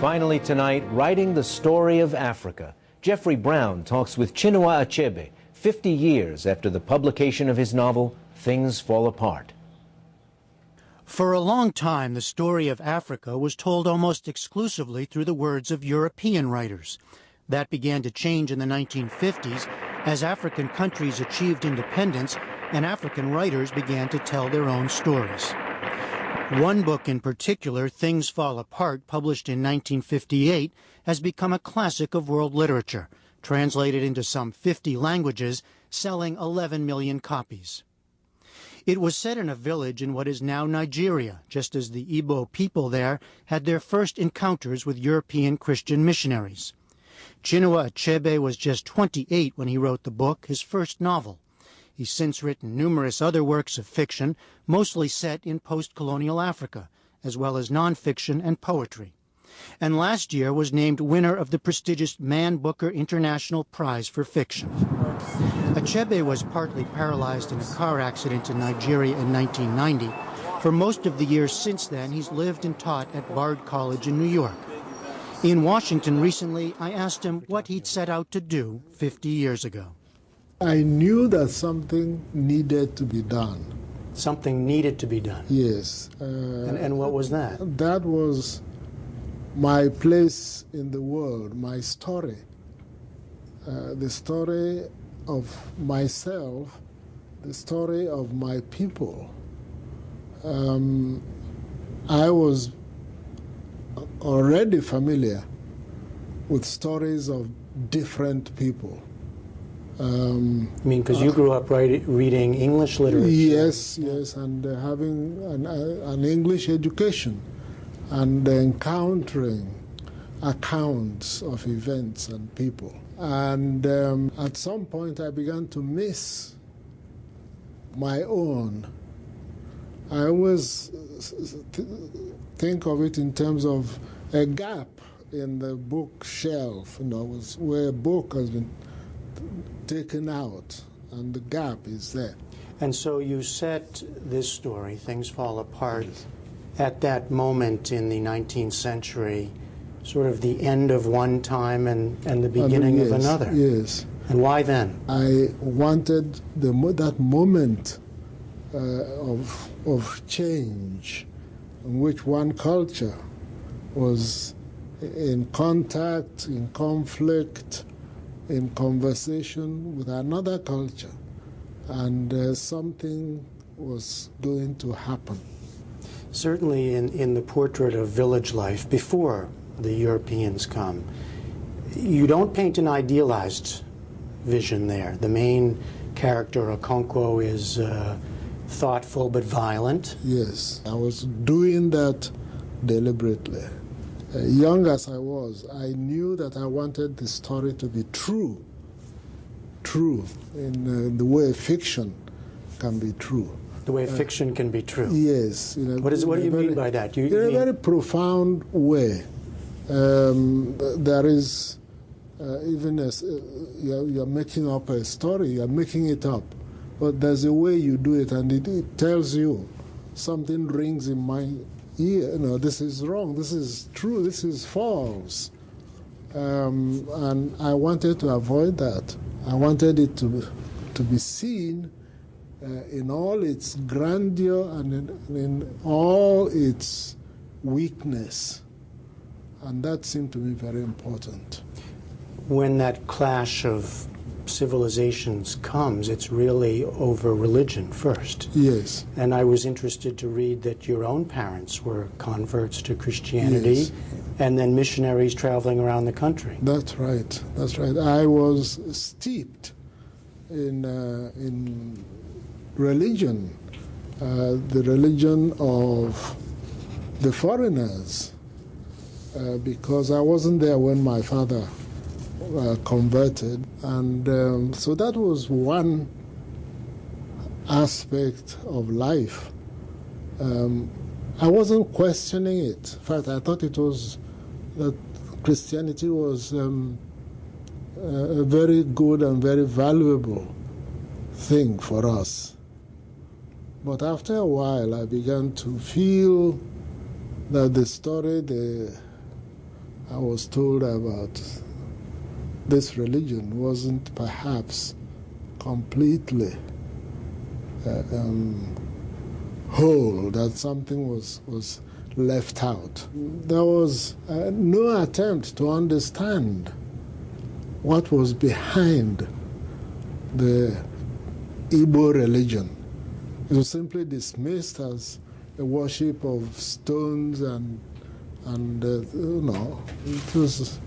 Finally tonight, writing the story of Africa. Jeffrey Brown talks with Chinua Achebe 50 years after the publication of his novel, Things Fall Apart. For a long time, the story of Africa was told almost exclusively through the words of European writers. That began to change in the 1950s as African countries achieved independence and African writers began to tell their own stories. One book in particular, Things Fall Apart, published in 1958, has become a classic of world literature, translated into some 50 languages, selling 11 million copies. It was set in a village in what is now Nigeria, just as the Igbo people there had their first encounters with European Christian missionaries. Chinua Achebe was just 28 when he wrote the book, his first novel. He's since written numerous other works of fiction, mostly set in post-colonial Africa, as well as nonfiction and poetry. And last year was named winner of the prestigious Man Booker International Prize for Fiction. Achebe was partly paralyzed in a car accident in Nigeria in 1990. For most of the years since then, he's lived and taught at Bard College in New York. In Washington recently, I asked him what he'd set out to do 50 years ago. I knew that something needed to be done. Something needed to be done? Yes. And what was that? That was my place in the world, my story. The story of myself, the story of my people. I was already familiar with stories of different people. I mean, because you grew up reading English literature. Yes, yes, and having an English education and encountering accounts of events and people. And at some point I began to miss my own. I always think of it in terms of a gap in the bookshelf, where a book has been taken out, and the gap is there. And so you set this story, Things Fall Apart, at that moment in the 19th century, sort of the end of one time and the beginning of another. Yes. And why then? I wanted that moment of change in which one culture was in contact, in conflict, in conversation with another culture, and something was going to happen. Certainly in the portrait of village life before the Europeans come, you don't paint an idealized vision there. The main character, Okonkwo, is thoughtful but violent. Yes, I was doing that deliberately. Young as I was, I knew that I wanted the story to be true in the way fiction can be true. The way fiction can be true. Yes. What do you mean by that? In a very profound way. There is even as you're making up a story, you're making it up, but there's a way you do it, and it tells you something rings in my ear. This is wrong, this is true, this is false. And I wanted to avoid that. I wanted it to be seen in all its grandeur and in all its weakness. And that seemed to me very important. When that clash of civilizations comes, it's really over religion first. Yes. And I was interested to read that your own parents were converts to Christianity, yes, and then missionaries traveling around the country. That's right. That's right. I was steeped in religion, the religion of the foreigners, because I wasn't there when my father converted, and so that was one aspect of life. I wasn't questioning it. In fact, I thought it was that Christianity was a very good and very valuable thing for us. But after a while, I began to feel that the story, I was told about this religion wasn't perhaps completely whole, that something was left out. There was no attempt to understand what was behind the Igbo religion. It was simply dismissed as a worship of stones and you know, it was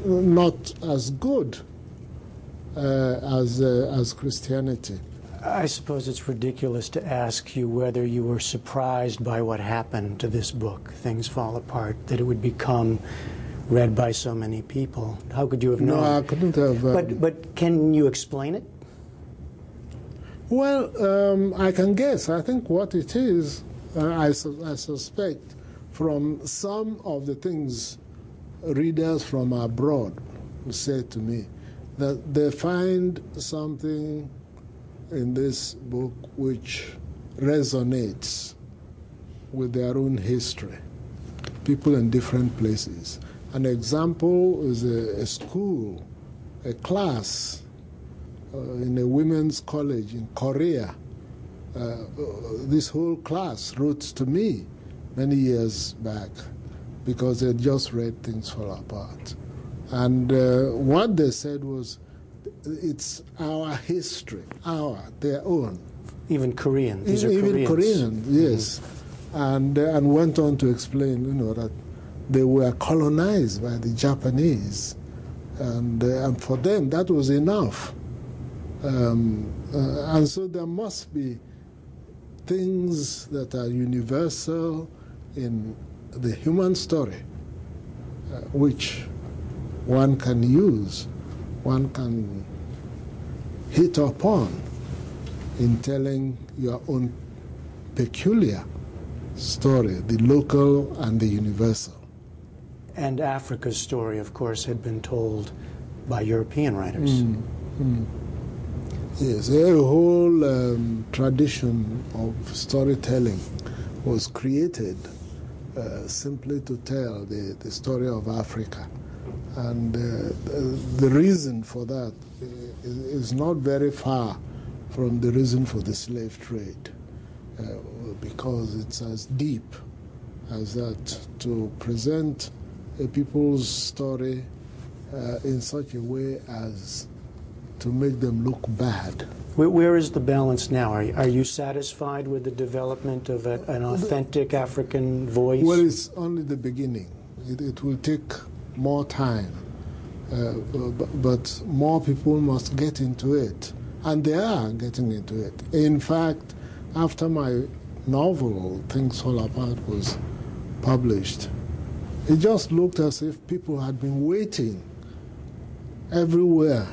not as good as Christianity. I suppose it's ridiculous to ask you whether you were surprised by what happened to this book, Things Fall Apart, that it would become read by so many people. How could you have known? No, I couldn't have. But can you explain it? Well, I can guess. I think what it is, I suspect, from some of the things readers from abroad said to me, that they find something in this book which resonates with their own history, people in different places. An example is a school, a class in a women's college in Korea. This whole class wrote to me many years back because they just read Things Fall Apart. And what they said was, it's our history, their own. Even Korean. These are Even Koreans. Yes. And went on to explain, you know, that they were colonized by the Japanese, and for them that was enough. And so there must be things that are universal in the human story, which one can use, one can hit upon in telling your own peculiar story, the local and the universal. And Africa's story, of course, had been told by European writers. Yes, a whole tradition of storytelling was created simply to tell the story of Africa. And the reason for that is not very far from the reason for the slave trade, because it's as deep as that, to present a people's story in such a way as to make them look bad. Where is the balance now? Are you satisfied with the development of an authentic African voice? Well, it's only the beginning. It will take more time, but more people must get into it, and they are getting into it. In fact, after my novel, Things Fall Apart, was published, it just looked as if people had been waiting everywhere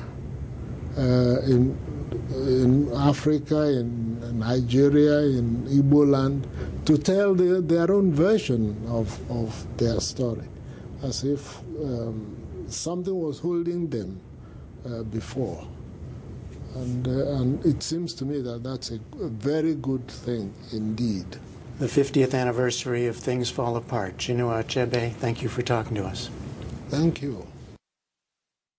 in Africa, in Nigeria, in Igbo land, to tell their own version of their story, as if something was holding them before. And it seems to me that that's a very good thing indeed. The 50th anniversary of Things Fall Apart. Chinua Achebe, thank you for talking to us. Thank you.